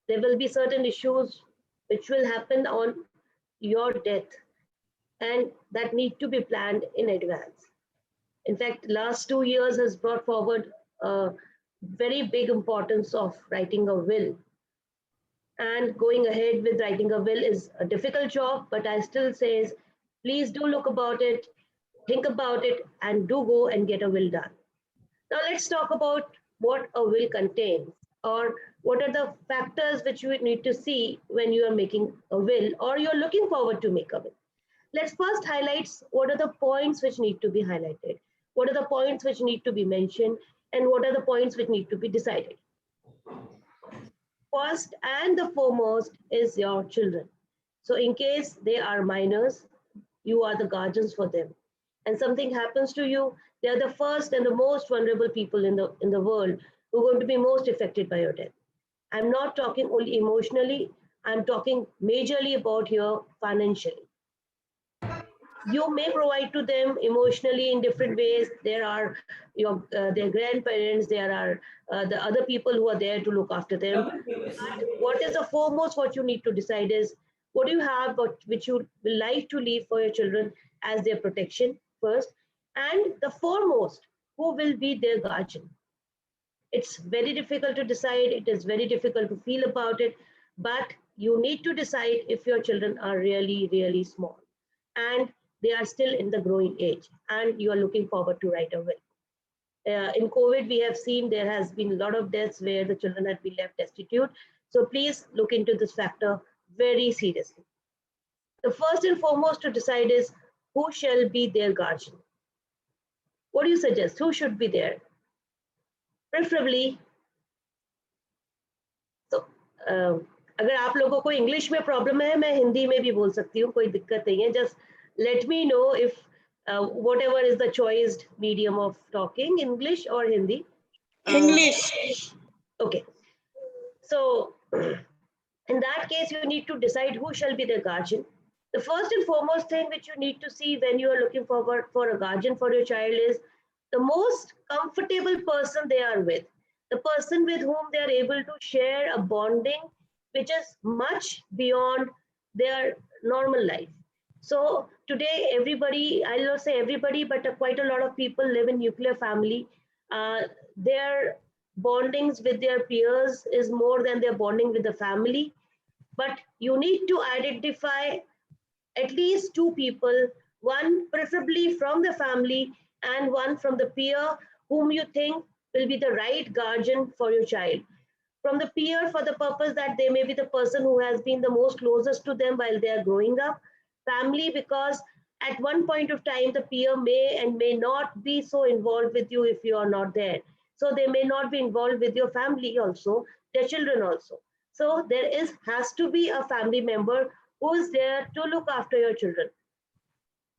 There will be certain issues which will happen on your death, and that need to be planned in advance. In fact, last 2 years has brought forward a very big importance of writing a will. And going ahead with writing a will is a difficult job, but I still says, please do look about it, think about it, and do go and get a will done. Now let's talk about what a will contains, or what are the factors which you need to see when you are making a will or you're looking forward to make a will. Let's first highlight what are the points which need to be highlighted, what are the points which need to be mentioned, and what are the points which need to be decided. First and the foremost is your children. So in case they are minors, you are the guardians for them. And something happens to you, they are the first and the most vulnerable people in the world who are going to be most affected by your death. I'm not talking only emotionally, I'm talking majorly about here financially. You may provide to them emotionally in different ways. There are their grandparents, there are the other people who are there to look after them. But what is the foremost what you need to decide is what do you have which you will like to leave for your children as their protection first, and the foremost, who will be their guardian. It's very difficult to decide, it is very difficult to feel about it, but you need to decide if your children are really, really small and they are still in the growing age and you are looking forward to write a will. In COVID, we have seen there has been a lot of deaths where the children have been left destitute. So please look into this factor very seriously. The first and foremost to decide is who shall be their guardian. What do you suggest? Who should be there? Preferably, so अगर आप लोगों को English में problem है मैं हिंदी में भी बोल सकती हूँ, कोई दिक्कत नहीं है. Just let me know if whatever is the choiced medium of talking, English or Hindi. English. Okay. So in that case, you need to decide who shall be the guardian. The first and foremost thing which you need to see when you are looking forward for a guardian for your child is the most comfortable person they are with, the person with whom they are able to share a bonding which is much beyond their normal life. So today, everybody, I'll not say everybody, but quite a lot of people live in nuclear family. Their bondings with their peers is more than their bonding with the family. But you need to identify at least two people, one preferably from the family and one from the peer whom you think will be the right guardian for your child. From the peer, for the purpose that they may be the person who has been the most closest to them while they are growing up. Family, because at one point of time, the peer may and may not be so involved with you if you are not there. So they may not be involved with your family also, their children also. So there has to be a family member who is there to look after your children.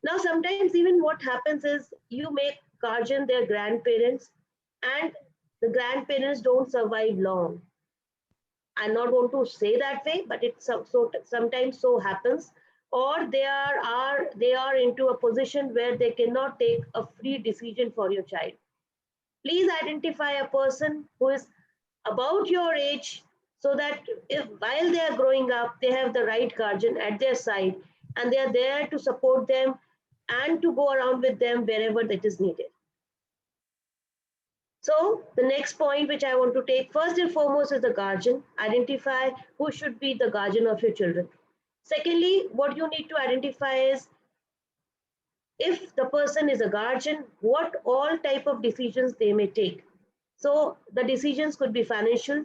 Now, sometimes even what happens is you make guardian their grandparents, and the grandparents don't survive long. I not want to say that way, but it sometimes so happens, or they are into a position where they cannot take a free decision for your child. Please identify a person who is about your age, so that if while they are growing up, they have the right guardian at their side and they are there to support them and to go around with them wherever that is needed. So the next point which I want to take first and foremost is the guardian. Identify who should be the guardian of your children. Secondly, what you need to identify is if the person is a guardian, what all type of decisions they may take. So the decisions could be financial,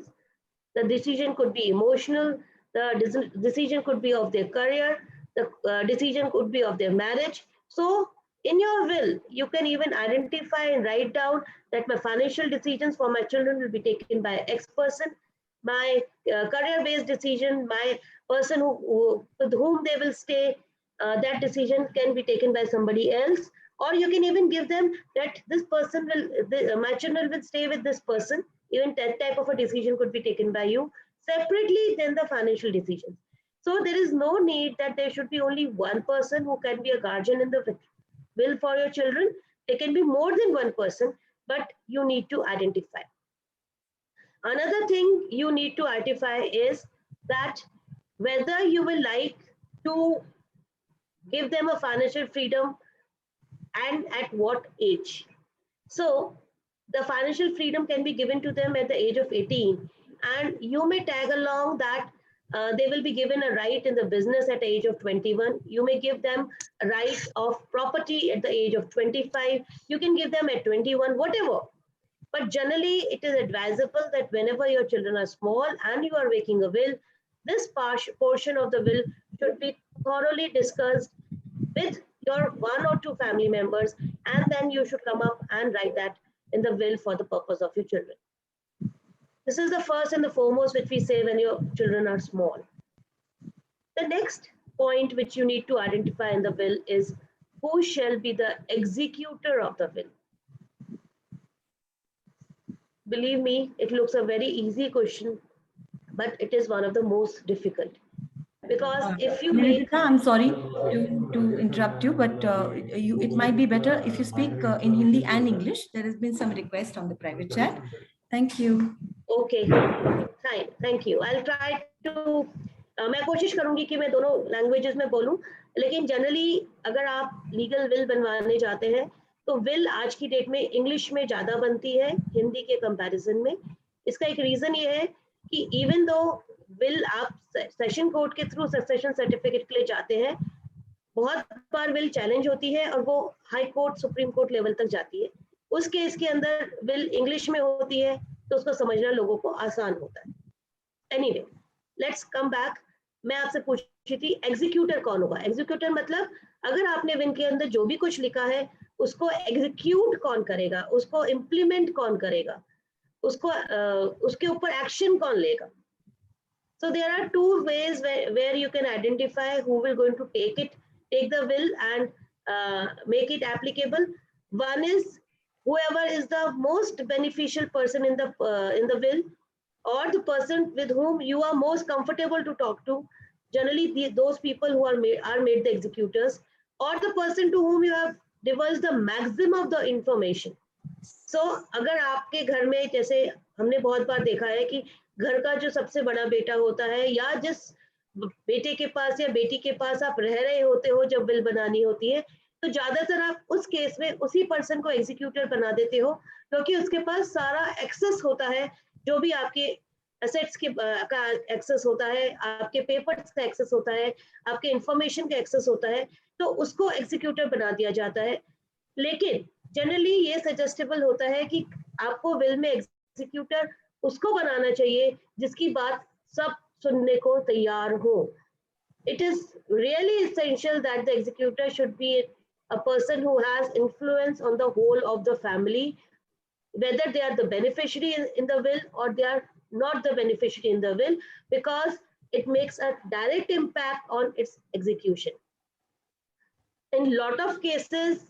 the decision could be emotional, the decision could be of their career, the decision could be of their marriage. So in your will, you can even identify and write down that my financial decisions for my children will be taken by X person, my career-based decision, my person with whom they will stay, that decision can be taken by somebody else. Or you can even give them that this person my children will stay with this person. Even that type of a decision could be taken by you separately than the financial decisions. So there is no need that there should be only one person who can be a guardian in the will for your children. There can be more than one person, but you need to identify. Another thing you need to identify is that whether you will like to give them a financial freedom and at what age. So the financial freedom can be given to them at the age of 18, and you may tag along that they will be given a right in the business at the age of 21. You may give them a right of property at the age of 25. You can give them at 21, whatever. But generally, it is advisable that whenever your children are small and you are making a will, this portion of the will should be thoroughly discussed with your one or two family members, and then you should come up and write that in the will for the purpose of your children. This is the first and the foremost which we say when your children are small. The next point which you need to identify in the will is who shall be the executor of the will. Believe me, it looks a very easy question, but it is one of the most difficult. Because if you make... I'm sorry to interrupt you, but it might be better if you speak in Hindi and English. There has been some request on the private chat. Thank you. Okay, fine, thank you. I'll try to मैं कोशिश करूंगी कि मैं दोनों languages में बोलूं, लेकिन generally अगर आप लीगल विल बनवाने जाते हैं तो विल आज की डेट में इंग्लिश में ज़्यादा बनती है हिंदी के कंपैरिजन में. इसका एक रीज़न ये है कि इवन दो विल आप सेशन कोर्ट के थ्रू सक्सेशन सर्टिफिकेट के लिए जाते हैं, बहुत बार विल चैलेंज होती है और वो high court supreme court level तक जाती है. उस केस के अंदर विल इंग्लिश में होती है तो उसको समझना लोगों को आसान होता है. Anyway, let's come back. मैं आपसे पूछ रही थी एग्जीक्यूटर कौन होगा. एग्जीक्यूटर मतलब अगर आपने विल के अंदर जो भी कुछ लिखा है उसको एग्जीक्यूट कौन करेगा, उसको इम्प्लीमेंट कौन करेगा, उसको उसके ऊपर एक्शन कौन लेगा. So there are two ways where you can identify who will going to take the will and make it applicable. One is whoever is the most beneficial person in the will, or the person with whom you are most comfortable to talk to. Generally, those people who are made the executors, or the person to whom you have divulged the maximum of the information. So अगर आपके घर में, जैसे हमने बहुत बार देखा है कि घर का जो सबसे बड़ा बेटा होता है या जिस बेटे के पास या बेटी के पास आप रह रहे होते हो जब विल बनानी होती है, तो ज्यादातर आप उस केस में उसी पर्सन को एग्जीक्यूटर बना देते हो क्योंकि उसके पास सारा एक्सेस होता है, जो भी आपके एसेट्स का एक्सेस होता है, आपके पेपर्स का एक्सेस होता है, आपके इंफॉर्मेशन का एक्सेस होता है, तो उसको एग्जीक्यूटर बना दिया जाता है. लेकिन जनरली ये सजेस्टेबल होता है कि आपको विल में एग्जीक्यूटर उसको बनाना चाहिए जिसकी बात सब सुनने को तैयार हो. It is really essential that the executor should be a person who has influence on the whole of the family, whether they are the beneficiary in the will or they are not the beneficiary in the will, because it makes a direct impact on its execution. In lot of cases,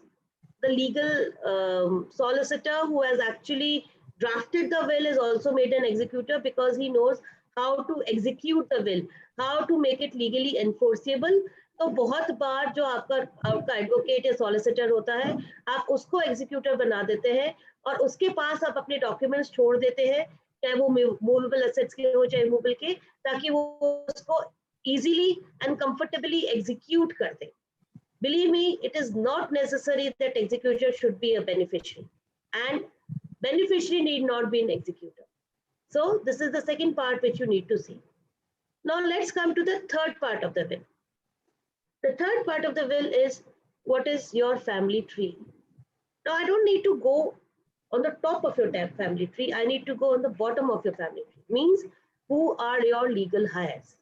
the legal solicitor who has actually drafted the will is also made an executor because he knows how to execute the will, how to make it legally enforceable. तो बहुत बार जो आपका advocate या solicitor होता है, आप उसको executor बना देते हैं और उसके पास आप अपने डॉक्यूमेंट्स छोड़ देते हैं, चाहे वो मूवेबल एसेट्स के हो चाहे मूवेबल के, ताकि वो उसको इजीली एंड कंफर्टेबली एग्जीक्यूट कर दे. Believe me, it is not necessary that executor should be a beneficiary, and beneficiary need not be an executor. So this is the second part which you need to see. Now let's come to the third part of the will. The third part of the will is what is your family tree. Now I don't need to go on the top of your family tree. I need to go on the bottom of your family tree. Means who are your legal heirs.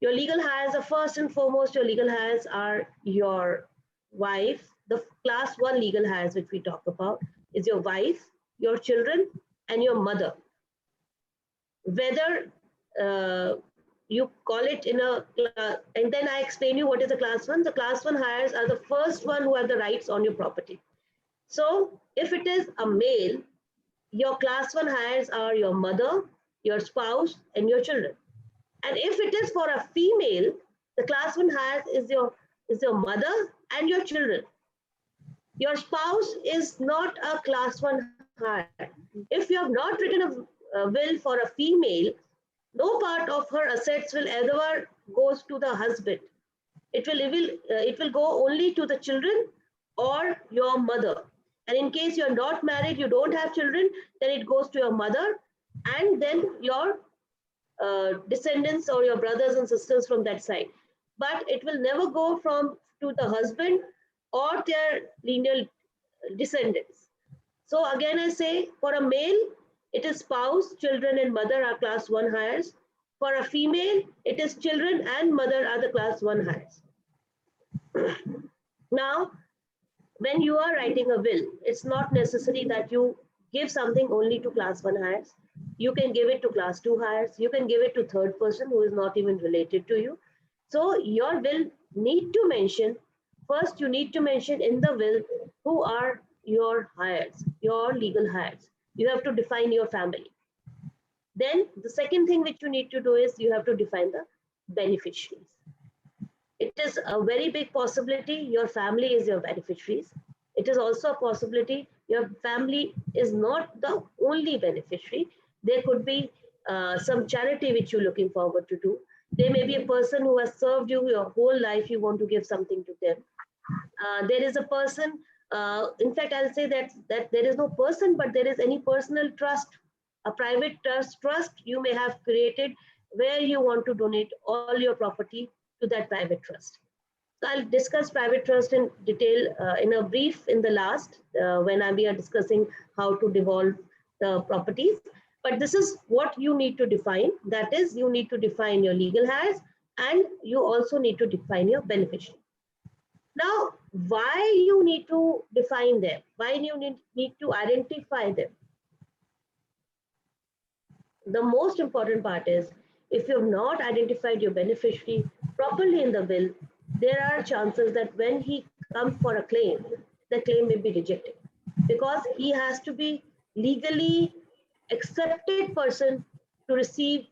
Your legal heirs are first and foremost, your legal heirs are your wife. The class 1 legal heirs which we talk about is your wife, your children, and your mother. Whether you call it in a, and then I explain you what is the class 1. The class 1 heirs are the first one who have the rights on your property. So if it is a male, your class 1 heirs are your mother, your spouse, and your children. And if it is for a female, the class 1 heirs is your mother and your children. Your spouse is not a class 1 heir. If you have not written will for a female, no part of her assets will ever goes to the husband. It will go only to the children or your mother. And in case you're not married, you don't have children, then it goes to your mother and then your descendants or your brothers and sisters from that side. But it will never go from to the husband or their lineal descendants. So again, I say for a male, it is spouse, children, and mother are class 1 heirs. For a female, it is children and mother are the class 1 heirs. Now, when you are writing a will, it's not necessary that you give something only to class 1 heirs. You can give it to class 2 heirs. You can give it to third person who is not even related to you. So your will need to mention, first you need to mention in the will who are your heirs, your legal heirs. You have to define your family. Then the second thing which you need to do is you have to define the beneficiaries. It is a very big possibility your family is your beneficiaries. It is also a possibility your family is not the only beneficiary. There could be some charity which you're looking forward to do. There may be a person who has served you your whole life, you want to give something to them. There is a person, in fact, I'll say that there is no person, but there is any personal trust, a private trust you may have created where you want to donate all your property to that private trust. So I'll discuss private trust in detail in a brief in the last when we are discussing how to devolve the properties. But this is what you need to define. That is, you need to define your legal heirs and you also need to define your beneficiary. Now, why you need to define them? Why you need to identify them? The most important part is if you have not identified your beneficiary properly in the will, there are chances that when he comes for a claim, the claim may be rejected because he has to be legally accepted person to receive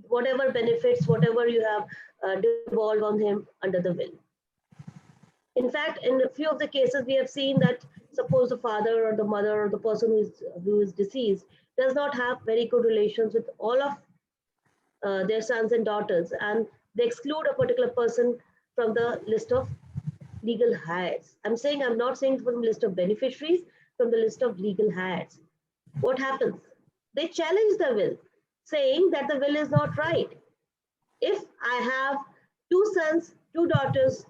whatever benefits, whatever you have devolved on him under the will. In fact, in a few of the cases, we have seen that suppose the father or the mother or the person who is deceased does not have very good relations with all of their sons and daughters, and they exclude a particular person from the list of legal heirs. I'm not saying from the list of beneficiaries, from the list of legal heirs. What happens? They challenge the will, saying that the will is not right. If I have 2 sons, 2 daughters,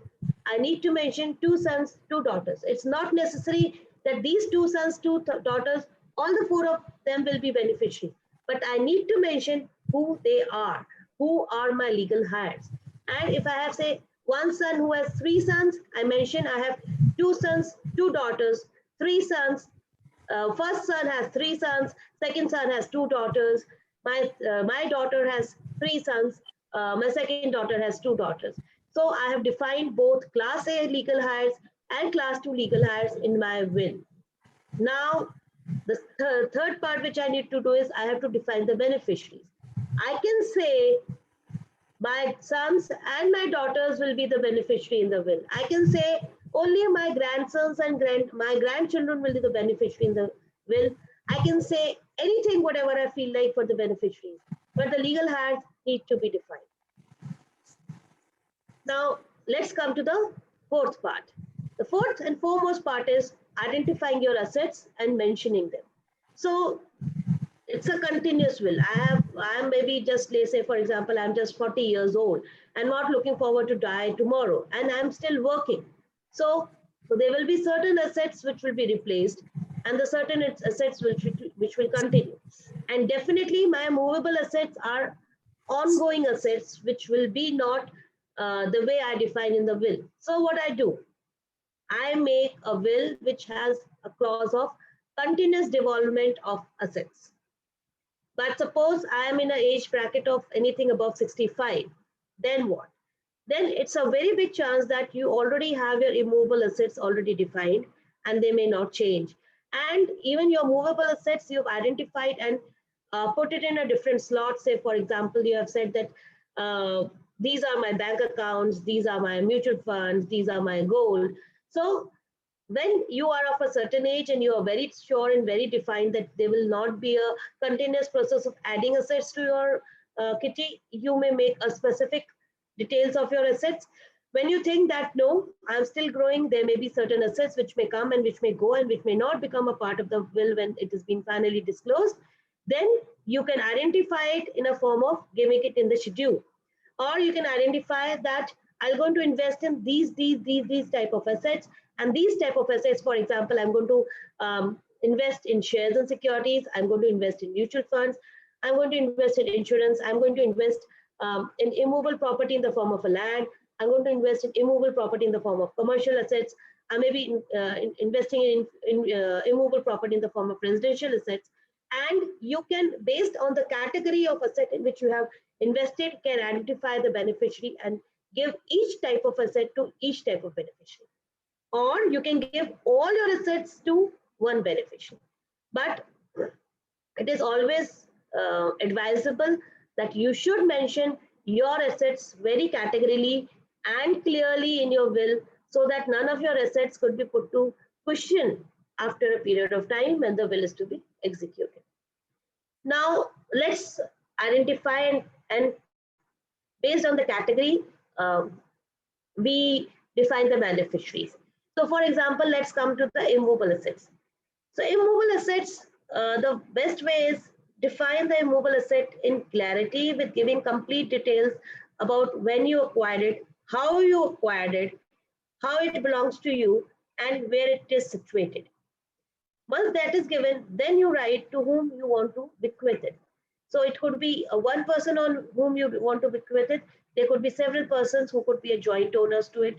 I need to mention 2 sons, 2 daughters. It's not necessary that these 2 sons, 2 daughters, all the 4 of them will be beneficiaries. But I need to mention who they are, who are my legal heirs. And if I have, say, 1 son who has 3 sons, I mention I have 2 sons, 2 daughters, 3 sons. First son has 3 sons, second son has 2 daughters. My daughter has 3 sons. My second daughter has 2 daughters. So I have defined both class A legal heirs and class 2 legal heirs in my will. Now, the third part which I need to do is I have to define the beneficiaries. I can say my sons and my daughters will be the beneficiary in the will. I can say only my grandsons and my grandchildren will be the beneficiary in the will. I can say anything, whatever I feel like for the beneficiaries, but the legal heirs need to be defined. Now, let's come to the fourth part. The fourth and foremost part is identifying your assets and mentioning them. So it's a continuous will. I am maybe just, let's say, for example, I'm just 40 years old. I'm not looking forward to die tomorrow, and I'm still working. So there will be certain assets which will be replaced, and the certain assets which will continue. And definitely my movable assets are ongoing assets, which will be not the way I define in the will. So what I do, I make a will which has a clause of continuous devolvement of assets. But suppose I am in an age bracket of anything above 65, then what? Then it's a very big chance that you already have your immovable assets already defined and they may not change. And even your movable assets you've identified and put it in a different slot. Say, for example, you have said that these are my bank accounts, these are my mutual funds, these are my gold. So when you are of a certain age and you are very sure and very defined that there will not be a continuous process of adding assets to your kitty, you may make a specific details of your assets. When you think that no, I'm still growing, there may be certain assets which may come and which may go and which may not become a part of the will when it has been finally disclosed, then you can identify it in a form of giving it in the schedule. Or you can identify that I'm going to invest in these type of assets, and these type of assets, for example, I'm going to invest in shares and securities, I'm going to invest in mutual funds, I'm going to invest in insurance, I'm going to invest in immovable property in the form of a land, I'm going to invest in immovable property in the form of commercial assets, I may be investing in immovable property in the form of residential assets. And you can, based on the category of asset in which you have invested, can identify the beneficiary and give each type of asset to each type of beneficiary. Or you can give all your assets to one beneficiary. But it is always advisable that you should mention your assets very categorically and clearly in your will, so that none of your assets could be put to question after a period of time when the will is to be executed. Now, let's identify and based on the category, we define the beneficiaries. So for example, let's come to the immovable assets. So immovable assets, the best way is define the immovable asset in clarity with giving complete details about when you acquired it, how you acquired it, how it belongs to you, and where it is situated. Once that is given, then you write to whom you want to bequeath it. So it could be one person on whom you want to bequeath it. There could be several persons who could be a joint owners to it.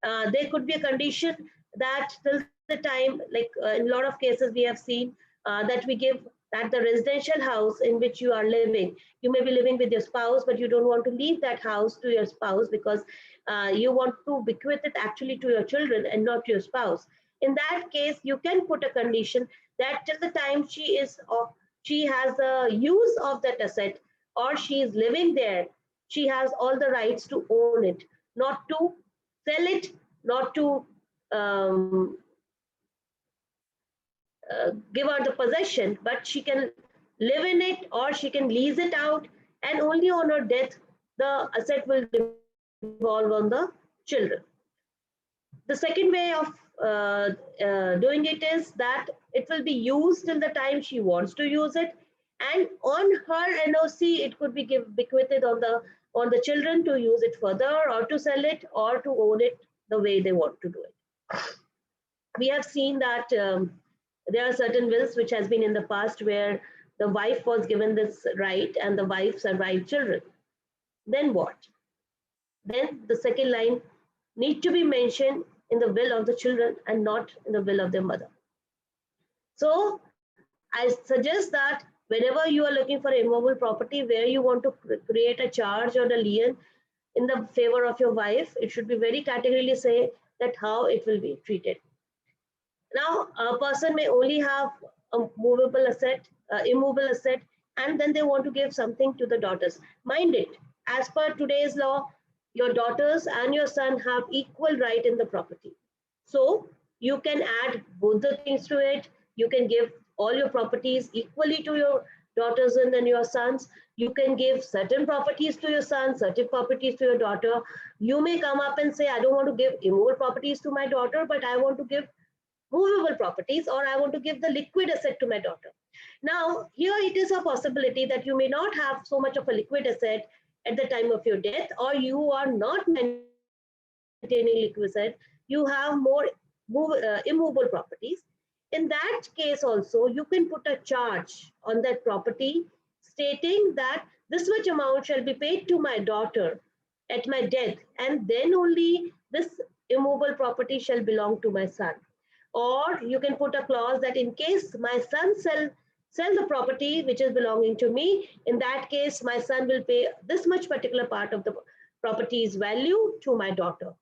There could be a condition that till the time, like in a lot of cases we have seen that we give that the residential house in which you are living, you may be living with your spouse, but you don't want to leave that house to your spouse because you want to bequeath it actually to your children and not to your spouse. In that case, you can put a condition that till the time she has the use of that asset or she is living there, she has all the rights to own it, not to sell it, not to give her the possession, but she can live in it or she can lease it out, and only on her death, the asset will devolve on the children. The second way of doing it is that it will be used till the time she wants to use it, and on her NOC, it could be bequeathed on the children to use it further or to sell it or to own it the way they want to do it. We have seen that there are certain wills which has been in the past where the wife was given this right and the wife survived children. Then what? Then the second line need to be mentioned in the will of the children and not in the will of their mother. So I suggest that whenever you are looking for immovable property where you want to create a charge or a lien in the favor of your wife, it should be very categorically say that how it will be treated. Now, a person may only have a movable asset, immovable asset, and then they want to give something to the daughters. Mind it, as per today's law, your daughters and your son have equal right in the property. So you can add both the things to it. You can give all your properties equally to your daughters and then your sons. You can give certain properties to your son, certain properties to your daughter. You may come up and say, I don't want to give immovable properties to my daughter, but I want to give movable properties, or I want to give the liquid asset to my daughter. Now, here it is a possibility that you may not have so much of a liquid asset at the time of your death, or you are not maintaining liquid asset, you have more immovable properties. In that case also, you can put a charge on that property stating that this much amount shall be paid to my daughter at my death, and then only this immovable property shall belong to my son. Or you can put a clause that in case my son sell the property which is belonging to me, in that case my son will pay this much particular part of the property's value to my daughter.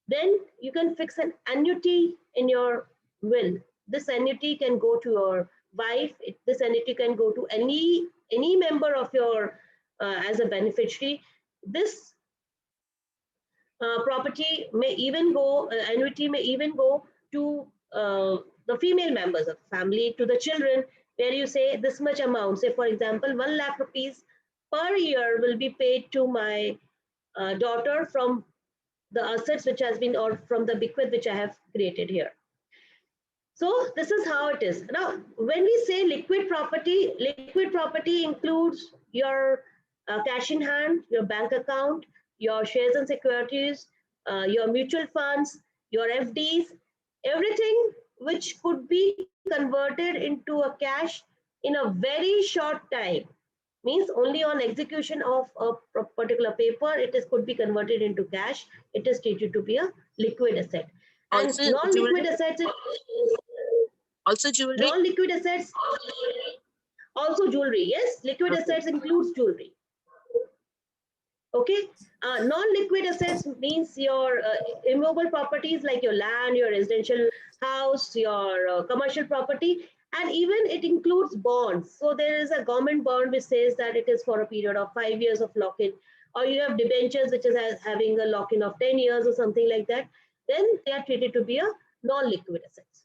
Then you can fix an annuity in your will. This annuity can go to your wife. This annuity can go to any member of your as a beneficiary. This property may even go, annuity may even go to the female members of family, to the children, where you say this much amount, say for example, 1 lakh rupees per year will be paid to my daughter from the assets which has been, or from the bequest which I have created here. So this is how it is. Now, when we say liquid property includes your cash in hand, your bank account, your shares and securities, your mutual funds, your FDs, everything which could be converted into a cash in a very short time. Means only on execution of a particular paper, could be converted into cash. It is treated to be a liquid asset. And Also non-liquid jewelry. assets, Also jewelry. non-liquid assets, also jewelry. Yes, liquid Okay. assets includes jewelry. Okay, non-liquid assets means your immovable properties like your land, your residential house, your commercial property, and even it includes bonds. So there is a government bond which says that it is for a period of 5 years of lock-in, or you have debentures which is having a lock-in of 10 years or something like that. Then they are treated to be a non-liquid assets.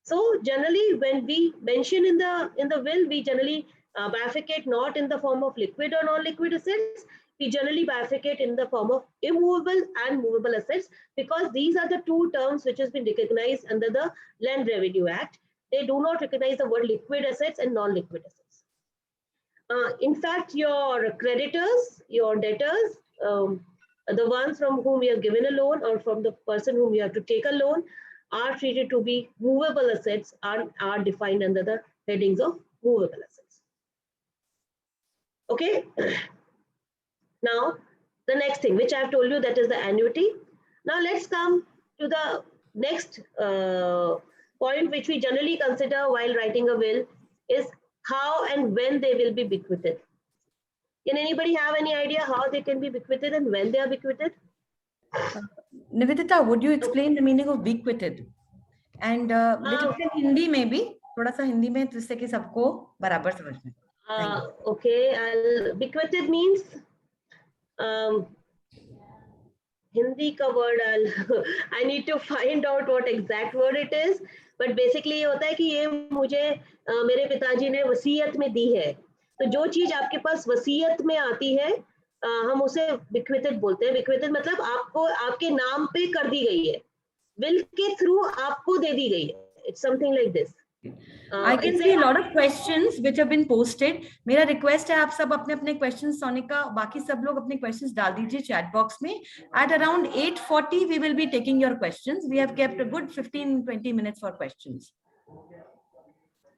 So generally, when we mention in the will, we generally bifurcate not in the form of liquid or non-liquid assets. We generally bifurcate in the form of immovable and movable assets, because these are the two terms which has been recognized under the Land Revenue Act. They do not recognize the word liquid assets and non-liquid assets. In fact, your creditors, your debtors, the ones from whom we have given a loan or from the person whom we have to take a loan, are treated to be movable assets and are defined under the headings of movable assets. Okay. Now, the next thing which I have told you, that is the annuity. Now let's come to the next point which we generally consider while writing a will, is how and when they will be bequeathed. Can anybody have any idea how they can be bequeathed and when they are bequeathed? Nivedita, would you explain the meaning of bequeathed? And little bit in Hindi maybe, थोड़ा सा हिंदी में, जिससे कि सबको बराबर समझ में. Okay, bequeathed means Hindi का word, I need to find out what exact word it is, but basically ये होता है कि ये मुझे मेरे पिताजी ने वसीयत में दी है. तो जो चीज आपके पास वसीयत में आती है, हम उसे bequeathed बोलते हैं. bequeathed मतलब आपको आपके नाम पे कर दी गई है, will के थ्रू आपको दे दी गई है. It's something like this. I can see a lot of questions which have been posted. मेरा request है आप सब अपने अपने questions, सोनिका, बाकी सब लोग अपने questions डाल दीजिए chat box में. At around 8:40 we will be taking your questions. We have kept a good 15-20 minutes for questions.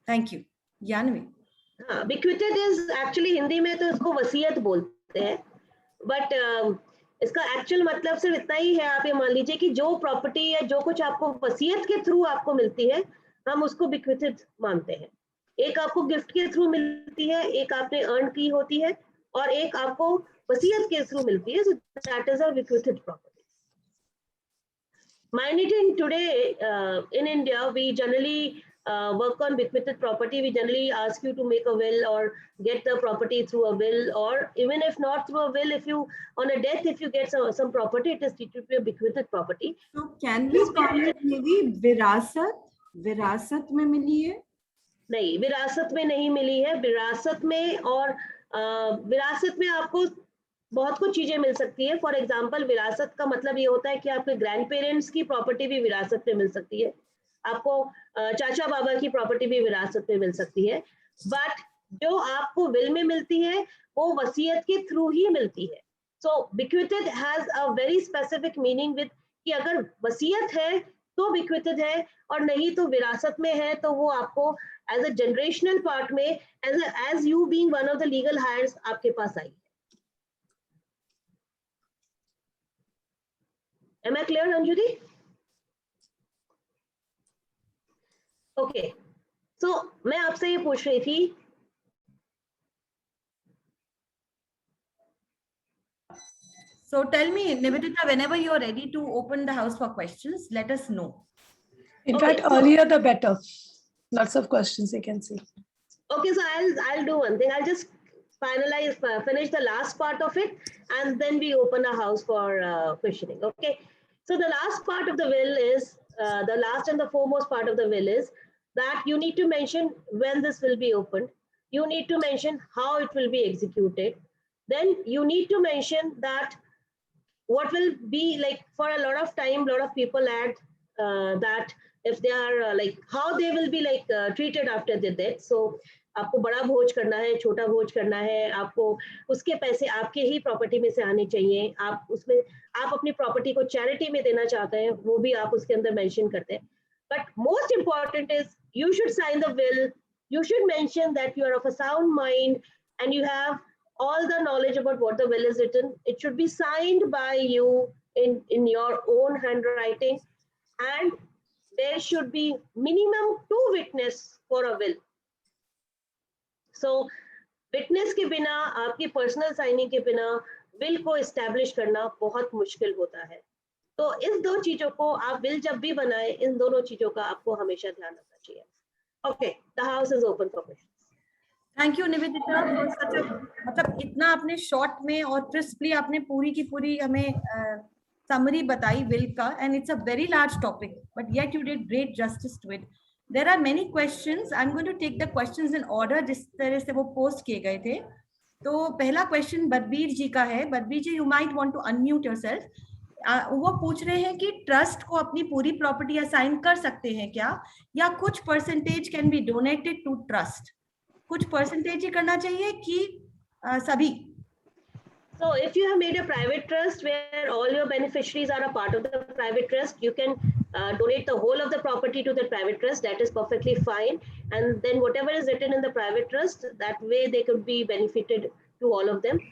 Thank you. Janvi. bequeathed is actually Hindi में तो इसको वसीयत बोलते हैं, but इसका एक्चुअल मतलब सिर्फ इतना ही है. आप ये मान लीजिए कि जो प्रॉपर्टी या जो कुछ आपको वसीयत के थ्रू आपको मिलती है, हम उसको bequeathed मानते हैं. एक आपको गिफ्ट के थ्रू मिलती है, एक आपने अर्न की होती है, और एक आपको वसीयत के थ्रू मिलती है. So that is a bequeathed property. Mind it, today in India we generally work on bequeathed property. We generally ask you to make a will or get the property through a will, or even if not through a will, if you on a death, if you get some property, it is treated to be a bequeathed property. So can we call it maybe विरासत? विरासत में मिली है? नहीं, विरासत में नहीं मिली है. विरासत में और विरासत में आपको बहुत कुछ चीजें मिल सकती है. फॉर एग्जाम्पल, विरासत का मतलब ये होता है कि आपके ग्रैंड पेरेंट्स की प्रॉपर्टी भी विरासत में मिल सकती है, आपको चाचा बाबा की प्रॉपर्टी भी विरासत में मिल सकती है. बट जो आपको विल में मिलती है वो वसीयत के थ्रू ही मिलती है. सो bequeathed has a very specific meaning with कि अगर वसीयत है तो bequeathed है, और नहीं तो विरासत में है तो वो आपको एज अ जनरेशनल पार्ट में as you being one of the legal heirs आपके पास आई. Am I clear, Anjali? Okay. So मैं आपसे ये पूछ रही थी, So tell me, Nivedita, whenever you are ready to open the house for questions, let us know. In Okay, fact, so- earlier the better. Lots of questions you can see. okay, so I'll do one thing. I'll just finish the last part of it, and then we open a house for questioning. Okay. So the last part of the will is, the last and the foremost part of the will is that you need to mention when this will be opened. You need to mention how it will be executed. Then you need to mention that what will be like, for a lot of time, a lot of people add that if they are like how they will be like treated after the death. So आपको बड़ा भोज करना है, छोटा भोज करना है, आपको उसके पैसे आपके ही प्रॉपर्टी में से आने चाहिए, आप उसमें आप अपनी प्रॉपर्टी को चैरिटी में देना चाहते हैं, वो भी आप उसके अंदर मेंशन करते हैं. But most important is you should sign the will. You should mention that you are of a sound mind and you have all the knowledge about what the will is written. It should be signed by you in your own handwriting, and there should be minimum 2 witnesses for a will. So witness के बिना, आपकी personal signing के बिना will को establish करना बहुत मुश्किल होता है. तो इस 2 चीजों को आप विल जब भी बनाए, इन दोनों चीजों का आपको हमेशा ध्यान रखना चाहिए. Okay, the house is open for questions. Thank you Nivedita for such uh, मतलब इतना आपने शॉर्ट में और क्रिस्पली आपने पूरी की पूरी हमें समरी बताई विल का, and it's a very large topic but yet you did great justice to it. There are many questions. I am going to take the questions in order जिस तरह से वो पोस्ट किए गए थे. तो पहला क्वेश्चन बदबीर जी का है. Badbir ji, you might want to unmute yourself. वो पूछ रहे हैं कि ट्रस्ट को अपनी पूरी प्रॉपर्टी असाइन कर सकते हैं क्या, या कुछ percentage can be donated to trust. कुछ परसेंटेज ही करना चाहिए कि सभी? So if you have made a private trust where all your beneficiaries are a part of the private trust, you can donate the whole of the property to the private trust. That is perfectly fine. And then whatever is written in the private trust, that way they could be benefited to all of them.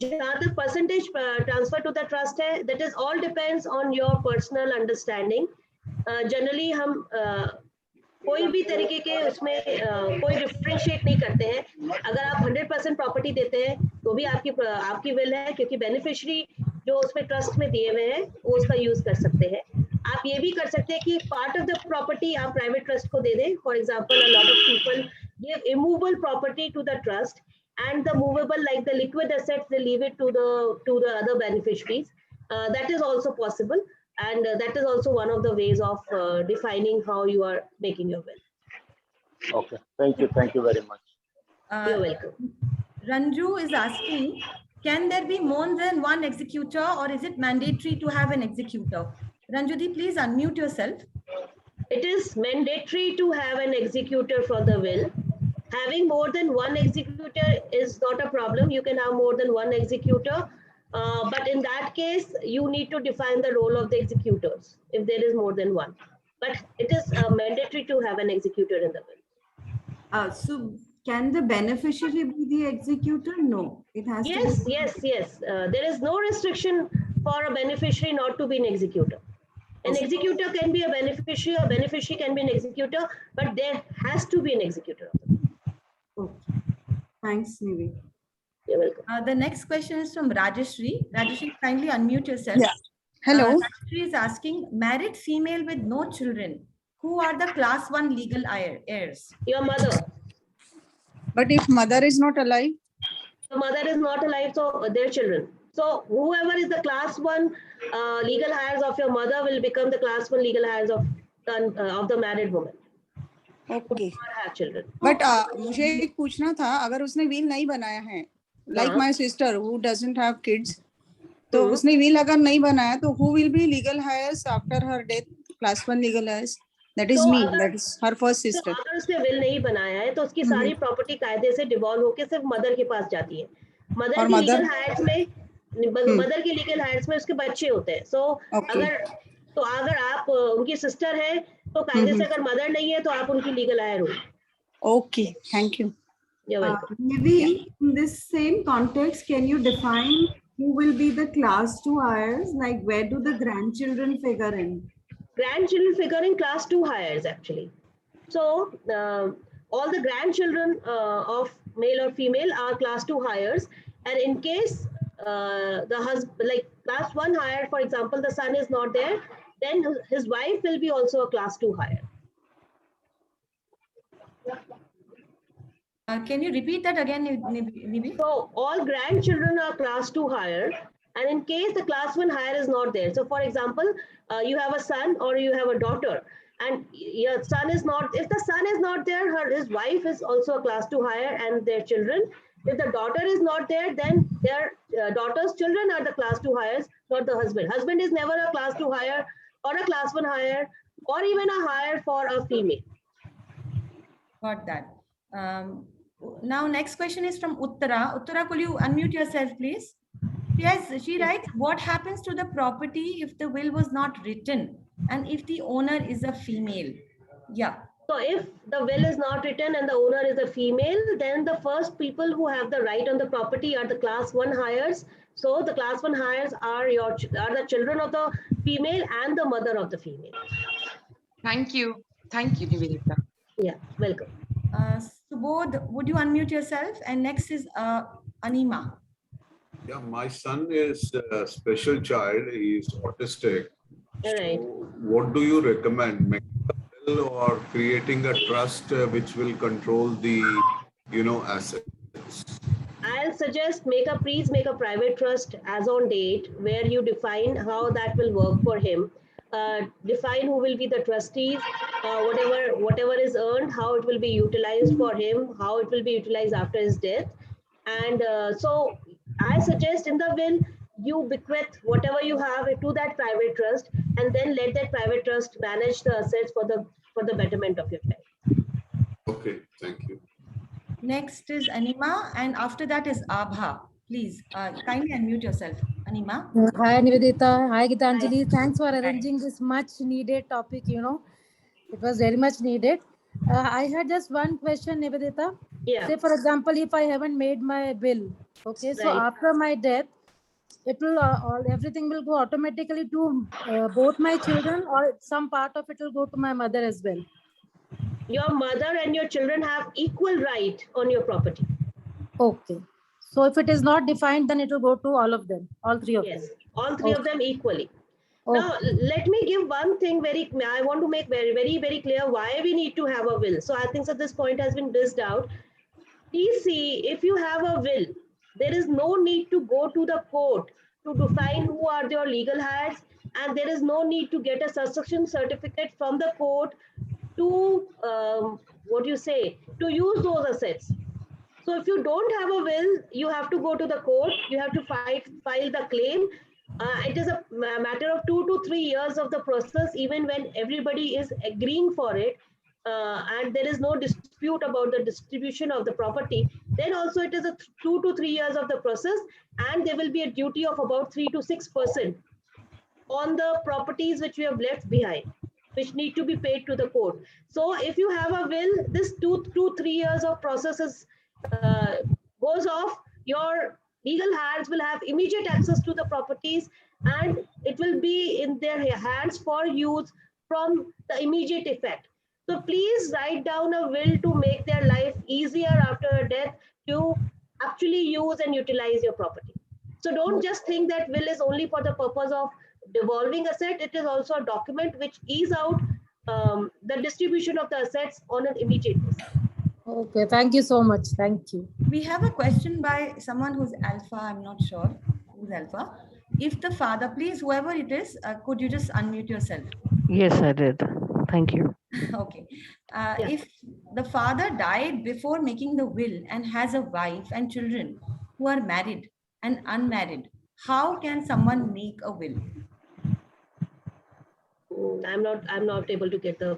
जहाँ तक percentage transfer to the trust है, that is all depends on your personal understanding. Generally हम कोई भी तरीके के उसमें कोई डिफरेंशिएट नहीं करते हैं. अगर आप 100% प्रॉपर्टी देते हैं तो भी आपकी विल है, क्योंकि बेनिफिशियरी जो उसमें ट्रस्ट में दिए हुए हैं वो उसका यूज कर सकते हैं. आप ये भी कर सकते हैं कि पार्ट ऑफ द प्रॉपर्टी आप प्राइवेट ट्रस्ट को दे दें. For example, a lot of people give immovable property to the trust, and the movable, like the liquid assets, they leave it to the other beneficiaries. That is also possible. And that is also one of the ways of defining how you are making your will. Okay, thank you very much. You're welcome. Ranju is asking, can there be more than one executor, or is it mandatory to have an executor? Ranjudi, please unmute yourself. It is mandatory to have an executor for the will. Having more than one executor is not a problem. You can have more than one executor. But in that case, you need to define the role of the executors if there is more than one. But it is mandatory to have an executor in the will. So can the beneficiary be the executor? No, it has Yes, to be. yes. There is no restriction for a beneficiary not to be an executor. An executor can be a beneficiary can be an executor, but there has to be an executor. Okay. Thanks, Nivi. You're welcome. The next question is from Rajeshri. Rajeshri, kindly unmute yourself. Yeah. Hello. Rajeshri is asking, married female with no children, who are the class 1 legal heirs? Your mother. But if mother is not alive? The mother is not alive, so their children. So whoever is the class 1 legal heirs of your mother will become the class 1 legal heirs of the married woman. Okay. Or have children. But मुझे एक पूछना था, अगर उसने will नहीं बनाया है, like my sister who doesn't have kids, तो उसने will अगर नहीं बनाया तो who will be legal heirs after her death? Class 1 legal heirs. That is So me. अगर- That is her first sister. तो अगर उसने विल नहीं बनाया है तो उसकी सारी प्रॉपर्टी कायदे से डिवॉल्व होके सिर्फ मदर के पास जाती है. मदर और की mother- लीगल हायर्स में मदर के लीगल हायर्स में उसके बच्चे होते हैं. सो Okay. अगर आप उनकी सिस्टर है तो कायदे से अगर मदर नहीं है तो आप उनकी लीगल हायर हो. Okay. Thank you. You're welcome. Nivi, in this same context, can you define who will be the class 2 heirs? Like, where do the grandchildren figure in? Grandchildren figure in class 2 heirs actually. So all the grandchildren of male or female are class 2 heirs, and in case the husband, like class 1 hire, for example, the son is not there, then his wife will be also a class 2 hire. Can you repeat that again, Nibi? So all grandchildren are class 2 higher, and in case the class 1 higher is not there. So for example, you have a son or you have a daughter, and your son is not, if the son is not there, his wife is also a class 2 higher and their children. If the daughter is not there, then their daughter's children are the class 2 hires, not the husband. Husband is never a class 2 higher or a class 1 higher or even a higher for a female. Got that. Now next question is from Uttara. Uttara, could you unmute yourself, please? Yes, she writes, what happens to the property if the will was not written and if the owner is a female? Yeah. So if the will is not written and the owner is a female, then the first people who have the right on the property are the class 1 hires. So the class 1 hires are the children of the female and the mother of the female. Thank you. Thank you, Nivedita. Yeah, welcome. Subodh, would you unmute yourself? And next is Anima. Yeah, my son is a special child. He is autistic. All right. So what do you recommend? Making a will or creating a trust which will control the, assets? I'll suggest please make a private trust as on date where you define how that will work for him. Define who will be the trustees, whatever is earned, how it will be utilized for him, how it will be utilized after his death. And so I suggest in the will, you bequeath whatever you have to that private trust, and then let that private trust manage the assets for the betterment of your child. Okay, thank you. Next is Anima, and after that is Abha. Please, kindly unmute yourself, Anima. Hi Nivedita, hi Gitanjali. Thanks for arranging this much needed topic, It was very much needed. I had just one question, Nivedita. Yeah. Say for example, if I haven't made my will, okay, so Right. after my death, it will everything will go automatically to both my children, or some part of it will go to my mother as well. Your mother and your children have equal right on your property. Okay. So if it is not defined, then it will go to all of them, all three of them. Yes, all three of them equally. Okay. Now, let me give one thing I want to make very, very, very clear why we need to have a will. So I think that this point has been discussed out. Please see, if you have a will, there is no need to go to the court to define who are your legal heirs, and there is no need to get a succession certificate from the court to, to use those assets. So if you don't have a will, you have to go to the court, you have to file the claim. It is a matter of 2 to 3 years of the process, even when everybody is agreeing for it, and there is no dispute about the distribution of the property. Then also it is a 2 to 3 years of the process, and there will be a duty of about 3 to 6% on the properties which we have left behind, which need to be paid to the court. So if you have a will, this 2 to 3 years of processes goes off, your legal heirs will have immediate access to the properties, and it will be in their hands for use from the immediate effect. So please write down a will to make their life easier after death to actually use and utilize your property. So don't just think that will is only for the purpose of devolving asset. It is also a document which ease out the distribution of the assets on an immediate basis. Okay, thank you so much. Thank you. We have a question by someone who's Alpha. I'm not sure who's Alpha. If the father, please, whoever it is, could you just unmute yourself? Yes, I did. Thank you. Okay. If the father died before making the will and has a wife and children who are married and unmarried, how can someone make a will? I'm not able to get the.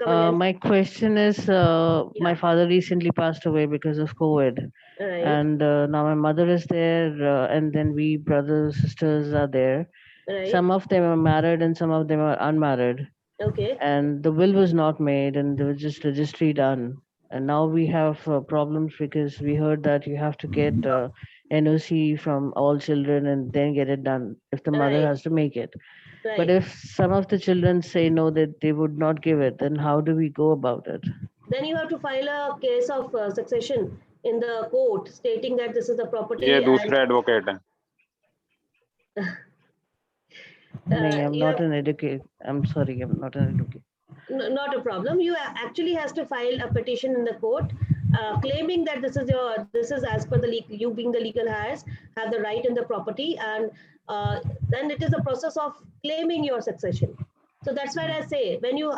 My question is, my father recently passed away because of COVID. Right. And now my mother is there, and then we brothers, sisters are there. Right. Some of them are married and some of them are unmarried. Okay. And the will was not made, and there was just registry done. And now we have problems because we heard that you have to get NOC from all children and then get it done if the mother has to make it. Right. But if some of the children say no, that they would not give it, then how do we go about it? Then you have to file a case of succession in the court stating that this is the property. ये दूसरा advocate है. I'm not an educate. I'm sorry, I'm not an educate. Not a problem. You actually has to file a petition in the court claiming that this is as per the you being the legal heirs have the right in the property, and then it is a process of claiming your succession. So that's why I say when you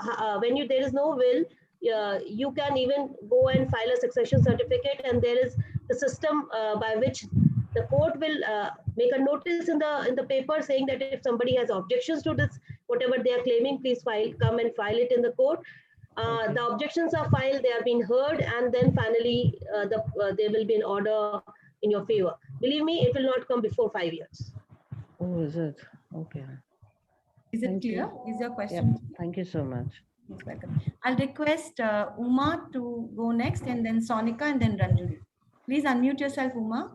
there is no will, you can even go and file a succession certificate, and there is the system by which the court will make a notice in the paper saying that if somebody has objections to this, whatever they are claiming, please come and file it in the court. The objections are filed, they are being heard, and then finally there will be an order in your favor. Believe me, it will not come before 5 years. Oh, is it? Okay. Is it Thank clear? you. Is your question? Yeah. Thank you so much. Yes, welcome. I'll request Uma to go next, and then Sonika, and then Ranju. Please unmute yourself, Uma.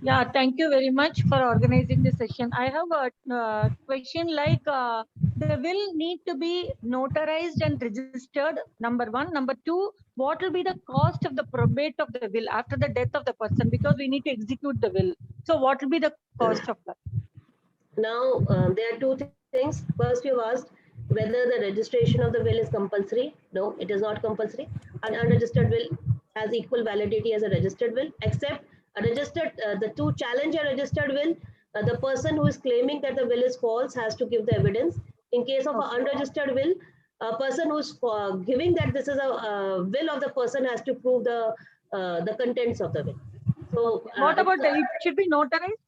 Yeah, thank you very much for organizing this session. I have a question like the will need to be notarized and registered, number one. Number two, what will be the cost of the probate of the will after the death of the person, because we need to execute the will. So what will be the cost of that? Now, there are two things. First, you asked whether the registration of the will is compulsory. No, it is not compulsory. An unregistered will has equal validity as a registered will, except a registered, to challenge a registered will, the person who is claiming that the will is false has to give the evidence. In case of an unregistered will, a person who's giving that this is a will of the person has to prove the contents of the will. So, what about it should be notarized?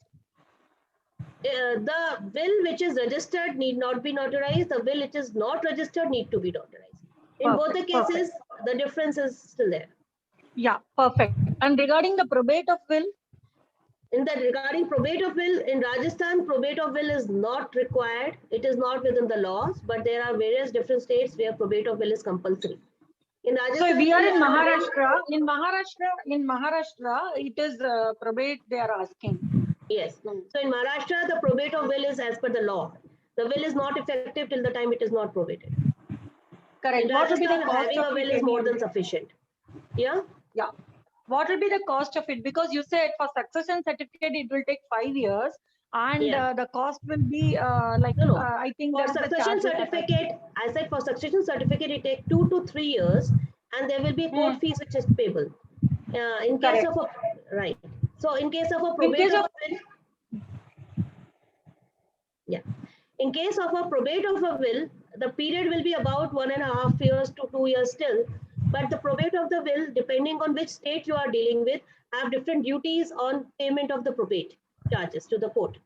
The will which is registered need not be notarized. The will which is not registered need to be notarized. In both the cases, the difference is still there. Yeah, perfect. And regarding the probate of will? Regarding probate of will, in Rajasthan, probate of will is not required. It is not within the laws, but there are various different states where probate of will is compulsory. In Rajasthan, so we are in Maharashtra. In Maharashtra, it is probate they are asking. Yes. So in Maharashtra, the probate of will is as per the law. The will is not effective till the time it is not probated. Correct. In Rajasthan, having a will is more than sufficient. Yeah. Yeah. What will be the cost of it? Because you said for succession certificate it will take 5 years, and the cost will be I think for succession certificate. I said for succession certificate it takes 2 to 3 years, and there will be court fees which is payable. In case of a right. So in case of a probate of will, in case of a probate of a will, the period will be about 1.5 years to 2 years still. But the probate of the will, depending on which state you are dealing with, have different duties on payment of the probate charges to the court.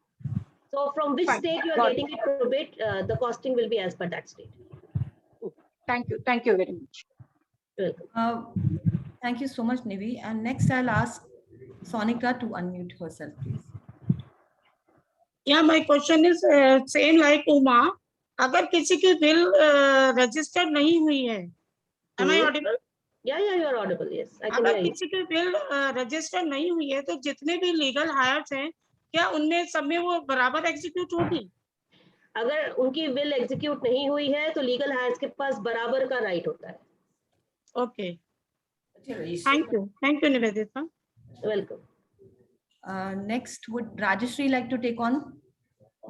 So from which state you are getting it probate, the costing will be as per that state. Thank you. Thank you very much. Welcome. Thank you so much, Nivi. And next I'll ask Sonika to unmute herself, please. Yeah, my question is same like Uma. अगर किसी की will registered नहीं हुई है, am I audible? Yeah, you are audible. Yes, I can अगर hear you. किसी की will registered नहीं हुई है, तो जितने भी legal heirs हैं, क्या उनमें सब में वो बराबर execute होगी? अगर उनकी will execute नहीं हुई है, तो legal heirs के पास बराबर का right होता है. Okay. Thank you, Nivedita. Welcome. Next, would Rajeshri like to take on?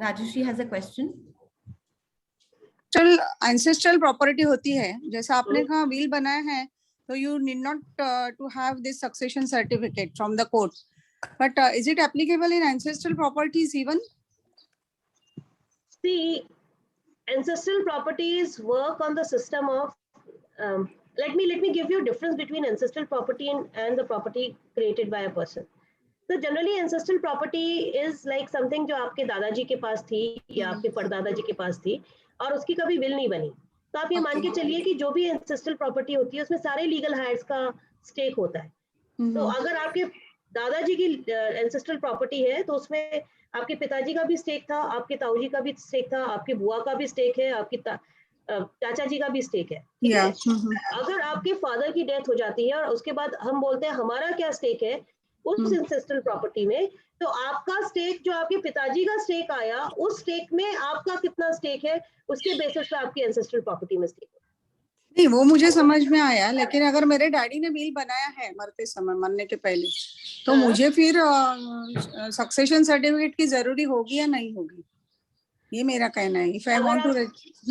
Rajeshri has a question. ancestral property होती है, जैसा आपने कहा will बनाया है, तो you need not to have this succession certificate from the court. But is it applicable in ancestral properties even? See, ancestral properties work on the system of. Let me give you a difference between ancestral property and the property created by a person. So generally ancestral property is like something जो आपके दादाजी के पास थी या आपके परदादाजी के पास थी और उसकी कभी विल नहीं बनी, तो आप ये मान के चलिए कि जो भी एंसेस्ट्रल प्रॉपर्टी होती है उसमें सारे लीगल हायर्स का स्टेक होता है. तो अगर आपके दादाजी की एंसेस्ट्रल प्रॉपर्टी है तो उसमें आपके पिताजी का भी स्टेक था, आपके ताऊजी का भी स्टेक था, आपकी बुआ का भी स्टेक है, आपकी चाचा जी का भी स्टेक है. अगर आपके फादर की डेथ हो जाती है और उसके बाद हम बोलते हैं हमारा क्या स्टेक है उस एंसेस्ट्रल प्रॉपर्टी में, तो आपका स्टेक जो आपके पिताजी का स्टेक आया उस स्टेक में आपका कितना स्टेक है उसके बेसिस पे आपकी एंसेस्ट्रल प्रॉपर्टी में स्टेक. नहीं, वो मुझे समझ में आया, लेकिन अगर मेरे डैडी ने विल बनाया है मरते समय, मरने के पहले, तो मुझे फिर सक्सेशन सर्टिफिकेट की जरूरी होगी या नहीं होगी, ये मेरा कहना है. इफ आई वांट टू,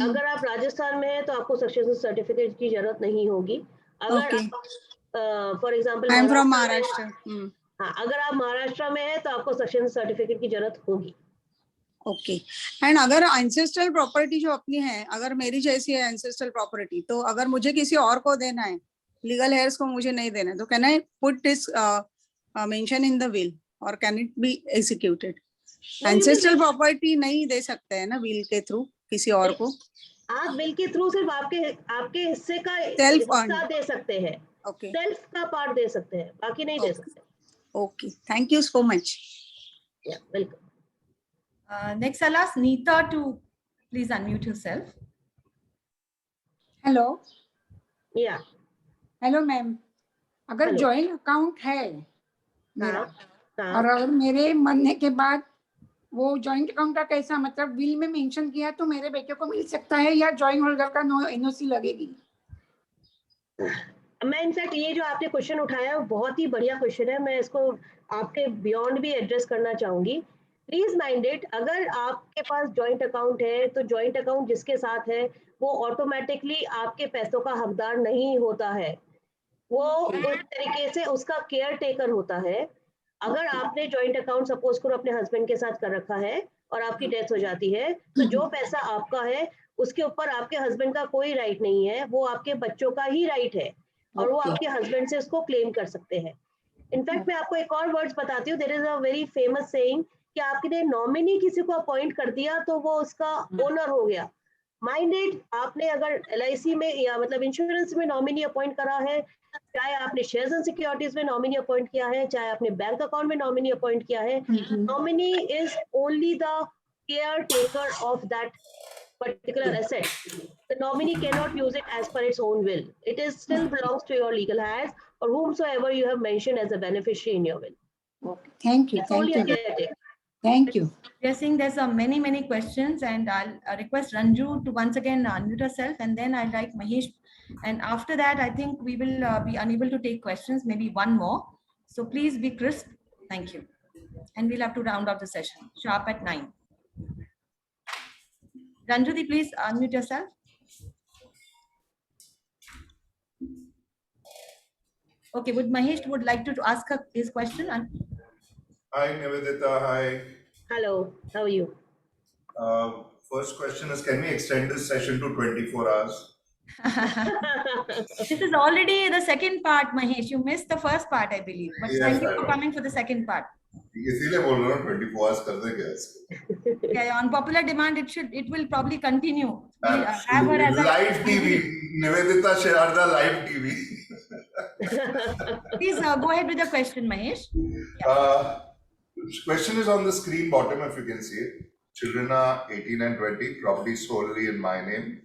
अगर आप राजस्थान में हैं तो आपको सक्सेशन सर्टिफिकेट की जरूरत नहीं होगी. अगर for example I am from Maharashtra. हाँ, अगर आप महाराष्ट्र में है तो आपको सक्सेशन सर्टिफिकेट की जरूरत होगी. ओके. एंड अगर एंसेस्ट्रल प्रॉपर्टी जो अपनी है, अगर मेरी जैसी है एंसेस्ट्रल प्रॉपर्टी, तो अगर मुझे किसी और को देना है, लीगल हेयर्स को मुझे नहीं देना है, तो can I put this mention in the will और can it be executed? Ancestral property नहीं दे सकते हैं ना विल के थ्रू किसी और को? आप विल के थ्रू सिर्फ आपके हिस्से का हिस्सा दे सकते हैं. ओके. सेल्फ का पार्ट दे सकते हैं, बाकी नहीं दे सकते. Okay, thank you so much. Yeah welcome. Next, I'll ask Neeta to please unmute yourself. Hello. Yeah hello ma'am. अगर Hello. जॉइंट अकाउंट है मेरा, हाँ. और अगर मेरे मरने के बाद वो जॉइंट अकाउंट का कैसा, मतलब विल में मेंशन किया तो मेरे बेटे को मिल सकता है या जॉइंट होल्डर का एनओसी लगेगी? मैं इनफैक्ट ये जो आपने क्वेश्चन उठाया बहुत ही बढ़िया क्वेश्चन है. मैं इसको आपके बियॉन्ड भी एड्रेस करना चाहूंगी. प्लीज माइंड इट, अगर आपके पास जॉइंट अकाउंट है तो जॉइंट अकाउंट जिसके साथ है वो ऑटोमेटिकली आपके पैसों का हकदार नहीं होता है. वो एक तरीके से उसका केयर टेकर होता है. अगर आपने जॉइंट अकाउंट सपोज करो अपने हस्बैंड के साथ कर रखा है और आपकी डेथ हो जाती है, तो जो पैसा आपका है उसके ऊपर आपके हस्बैंड का कोई राइट नहीं है, वो आपके बच्चों का ही राइट है और वो आपके हस्बैंड से उसको क्लेम कर सकते हैं. इनफैक्ट मैं आपको एक और वर्ड्स बताती हूँ. There is a very famous saying कि आपने नॉमिनी किसी को अपॉइंट कर दिया तो वो उसका ओनर हो गया. माइंड इट, आपने अगर LIC में या मतलब इंश्योरेंस में नॉमिनी अपॉइंट करा है, चाहे आपने शेयर्स एंड सिक्योरिटीज में नॉमिनी अपॉइंट किया है, चाहे आपने बैंक अकाउंट में नॉमिनी अपॉइंट किया है, nominee is only the care taker of that particular asset. The nominee cannot use it as per its own will. It is still belongs to your legal heirs or whomsoever you have mentioned as a beneficiary in your will. Okay. Thank you. It's only a caretaker. Thank you. We are seeing there's many questions, and I'll request Ranju to once again unmute herself, and then I'd like Mahesh. And after that, I think we will be unable to take questions, maybe one more. So please be crisp. Thank you. And we'll have to round off the session sharp at 9. Ranjuti, please unmute yourself. Okay, Mahesh would like to ask his question. Hi, Nivedita. Hi. Hello, how are you? First question is, can we extend this session to 24 hours? This is already the second part, Mahesh. You missed the first part, I believe. But Yes, thank you I for know. coming for the second part. इसीलिए बोल रहा हूँ 24 hours कर दे क्या इसको? Yeah, on popular demand, it will probably continue. We have her as a Live TV, Nivedita Sharda live TV. Please go ahead with the question, Mahesh. Question is on the screen bottom, if you can see it. Children are 18 and 20, property solely in my name.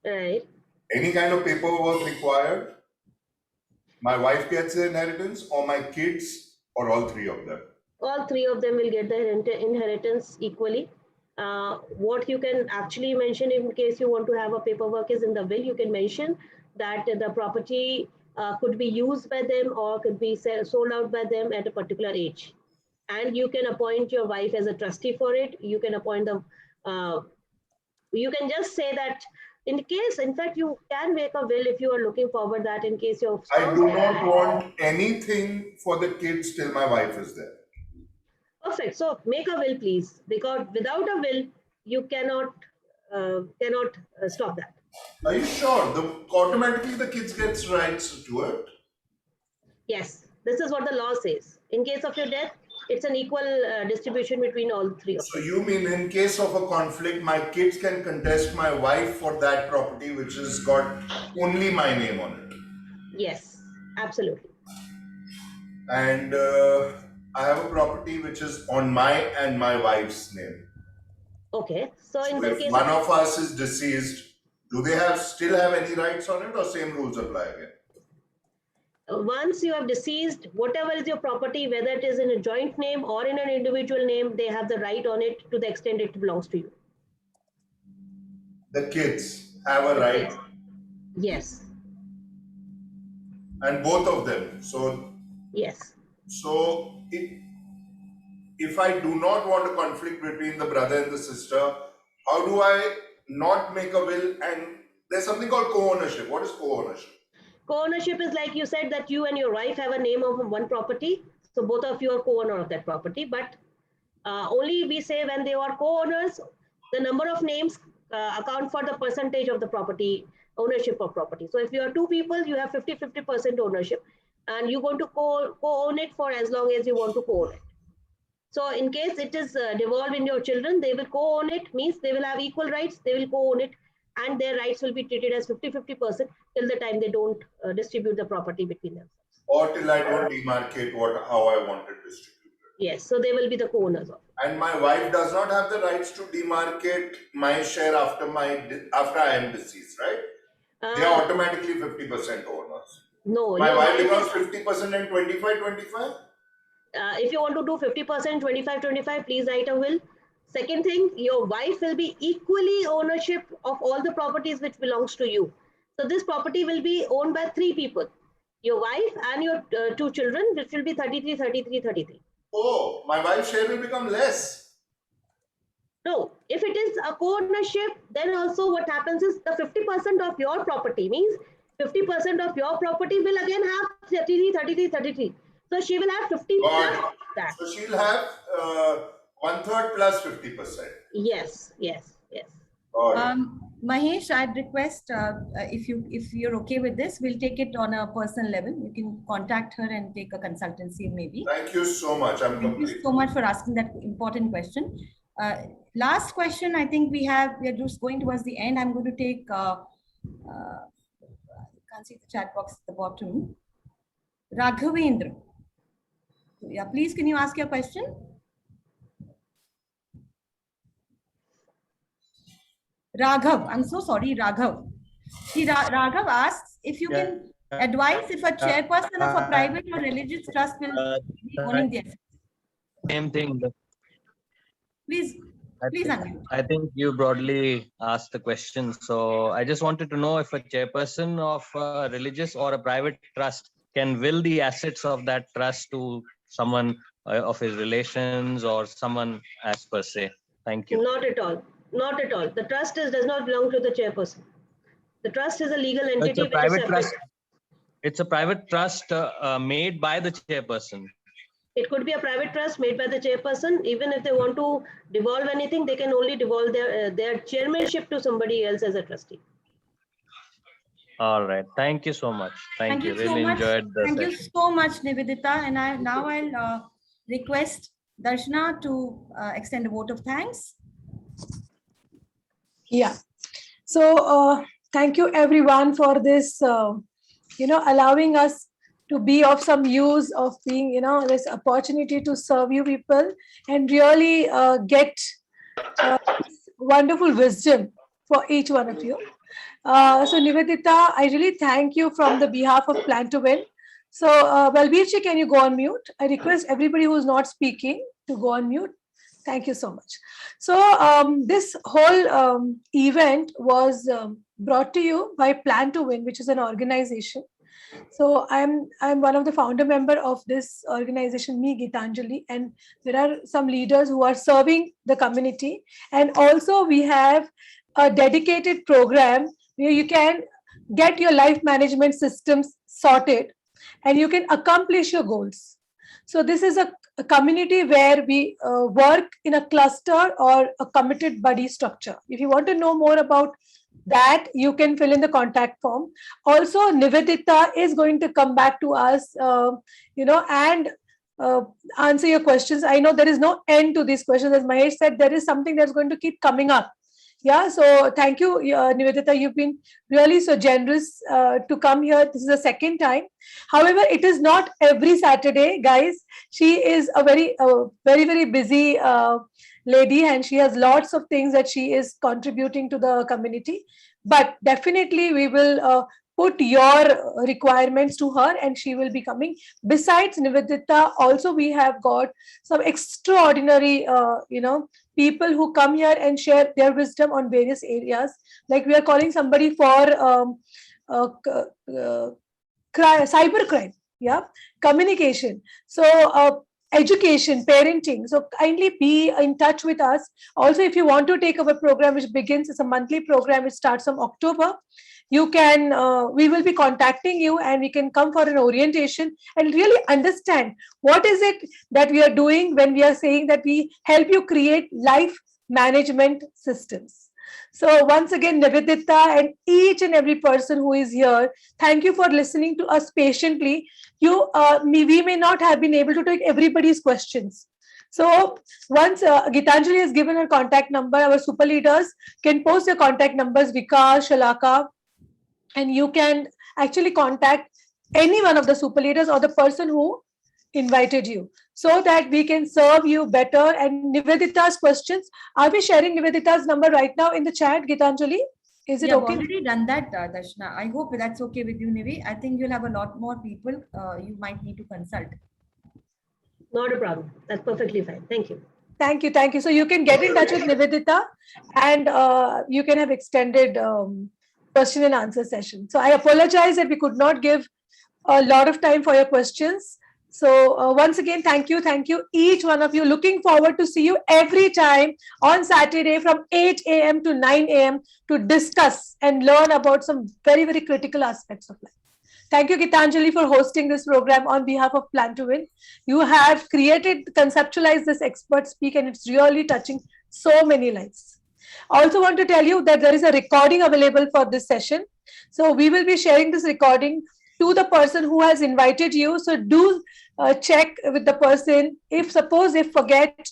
Right. Any kind of paperwork required? My wife gets the inheritance, or my kids, or all three of them? All three of them will get the inheritance equally. What you can actually mention in case you want to have a paperwork is in the will. You can mention that the property could be used by them or could be sold out by them at a particular age. And you can appoint your wife as a trustee for it. You can appoint the, you can just say that in case, in fact, you can make a will if you are looking forward that in case your I do not want anything for the kids till my wife is there. Perfect. So make a will, please, because without a will, you cannot stop that. Are you sure? Automatically the kids gets rights to it? Yes, this is what the law says. In case of your death, it's an equal distribution between all three of So you mean in case of a conflict, my kids can contest my wife for that property which has got only my name on it? Yes, absolutely. And I have a property which is on my and my wife's name. Okay, so in that If case, one of us is deceased, do they still have any rights on it, or same rules apply again? Once you are deceased, whatever is your property, whether it is in a joint name or in an individual name, they have the right on it to the extent it belongs to you. The kids have a right. Yes. And both of them. So yes. So if I do not want a conflict between the brother and the sister, how do I not make a will? And there's something called co-ownership. What is co-ownership? Co-ownership is like you said that you and your wife have a name of one property. So both of you are co-owner of that property. But only we say when they are co-owners, the number of names account for the percentage of the property, ownership of property. So if you are two people, you have 50% ownership. And you're going to co-own it for as long as you want to co-own it. So in case it is devolved in your children, they will co-own it, means they will have equal rights, they will co-own it, and their rights will be treated as 50% till the time they don't distribute the property between themselves. Or till I don't demarcate how I want it distributed. Yes, so they will be the co-owners of it. And my wife does not have the rights to demarcate my share after I am deceased, right? They are automatically 50% owners. No. My wife becomes 50% and 25. If you want to do 50%, 25, please write a will. Second thing, your wife will be equally ownership of all the properties which belongs to you. So this property will be owned by 3 people. Your wife and your 2 children, which will be 33. Oh, my wife's share will become less. No, if it is a co-ownership, then also what happens is the 50% of your property means 50% of your property will again have 33. So she will have 50 plus that. So she'll have 1/3 plus 50%. Yes. Mahesh, I'd request if you're okay with this, we'll take it on a personal level. You can contact her and take a consultancy maybe. Thank you so much. Thank you so much for asking that important question. Last question, I think we are just going towards the end. I'm going to take, can't see the chat box at the bottom. Raghavendra. Yeah, please, can you ask your question? Raghav, I'm so sorry, Raghav. See, Raghav asks if you can advise if a chairperson of a private or religious trust will be owning the assets. Same thing. Please unmute. I think you broadly asked the question. So I just wanted to know if a chairperson of a religious or a private trust can will the assets of that trust to someone of his relations or someone as per se. Thank you. Not at all. The trust does not belong to the chairperson. The trust is a legal entity. It's a private trust. It's a private trust made by the chairperson. It could be a private trust made by the chairperson. Even if they want to devolve anything, they can only devolve their chairmanship to somebody else as a trustee. All right. Thank you so much. Thank you. So Really much. enjoyed the Thank session. you so much, Nivedita. And I'll request Darshana to extend a vote of thanks. Yeah. So thank you everyone for this, allowing us to be of some use of being, this opportunity to serve you people and really get wonderful wisdom for each one of you. So Nivedita, I really thank you from the behalf of Plan to Win. So Balbirji, can you go on mute? I request everybody who's not speaking to go on mute. Thank you so much. So this whole event was brought to you by Plan to Win, which is an organization. So I'm one of the founder member of this organization, me, Gitanjali, and there are some leaders who are serving the community. And also we have a dedicated program where you can get your life management systems sorted and you can accomplish your goals. So this is a community where we work in a cluster or a committed buddy structure. If you want to know more about that, you can fill in the contact form. Also, Nivedita is going to come back to us, and answer your questions. I know there is no end to these questions. As Mahesh said, there is something that's going to keep coming up. Yeah, so thank you, Nivedita. You've been really so generous to come here. This is the second time. However, it is not every Saturday, guys. She is a very, very busy lady, and she has lots of things that she is contributing to the community. But definitely, we will put your requirements to her, and she will be coming. Besides Nivedita, also we have got some extraordinary, people who come here and share their wisdom on various areas. Like we are calling somebody for cybercrime, communication. So education, parenting. So kindly be in touch with us. Also, if you want to take up a program which begins, it's a monthly program, it starts from October. You can, we will be contacting you and we can come for an orientation and really understand what is it that we are doing when we are saying that we help you create life management systems. So once again, Nivedita and each and every person who is here, thank you for listening to us patiently. We may not have been able to take everybody's questions. So once Gitanjali has given her contact number, our super leaders can post their contact numbers, Vikas, Shalaka, and you can actually contact any one of the super leaders or the person who invited you so that we can serve you better. And Nivedita's questions, are we sharing Nivedita's number right now in the chat, Gitanjali? Is it I've okay? already done that, Darshana. I hope that's okay with you, Nivi. I think you'll have a lot more people you might need to consult. Not a problem. That's perfectly fine. Thank you. Thank you. Thank you. So you can get in touch with Nivedita and you can have extended question and answer session. So I apologize that we could not give a lot of time for your questions. So once again, thank you each one of you. Looking forward to see you every time on Saturday from 8 a.m. to 9 a.m. to discuss and learn about some very, very critical aspects of life. Thank you, Gitanjali, for hosting this program on behalf of Plan to Win. You have conceptualized this expert speak, and it's really touching so many lives. I also want to tell you that there is a recording available for this session. So we will be sharing this recording to the person who has invited you. So do check with the person if suppose they forget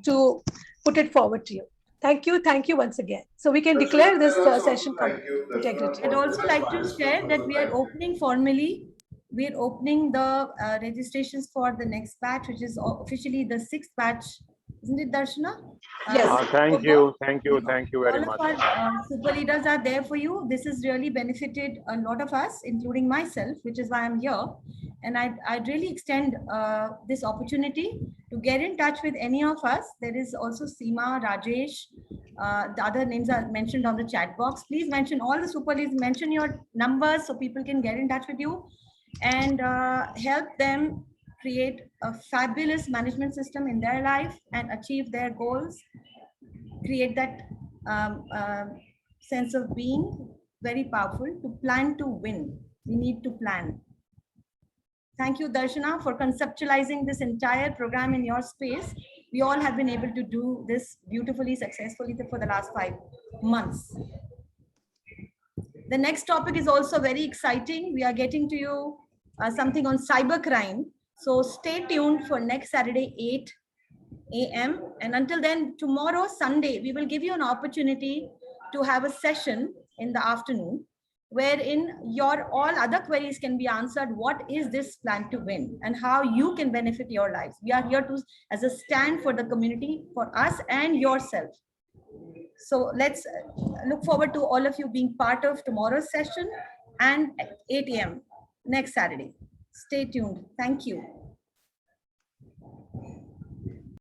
to put it forward to you. Thank you once again. So we can declare this session integrated. I'd also like to share that we are opening formally. We are opening the registrations for the next batch, which is officially the 6th batch. Isn't it, Darshana? Yes. Thank you very much. All of our super leaders are there for you. This has really benefited a lot of us, including myself, which is why I'm here. And I'd really extend this opportunity to get in touch with any of us. There is also Seema, Rajesh, the other names are mentioned on the chat box. Please mention all the super leaders, mention your numbers so people can get in touch with you and help them create a fabulous management system in their life and achieve their goals, create that sense of being very powerful. To plan to win, we need to plan. Thank you, Darshana, for conceptualizing this entire program in your space. We all have been able to do this beautifully, successfully for the last 5 months. The next topic is also very exciting. We are getting to you something on cybercrime. So stay tuned for next Saturday, 8 a.m. And until then, tomorrow, Sunday, we will give you an opportunity to have a session in the afternoon wherein your all other queries can be answered. What is this Plan to Win and how you can benefit your lives? We are here to as a stand for the community, for us and yourself. So let's look forward to all of you being part of tomorrow's session and at 8 a.m. next Saturday. Stay tuned. Thank you.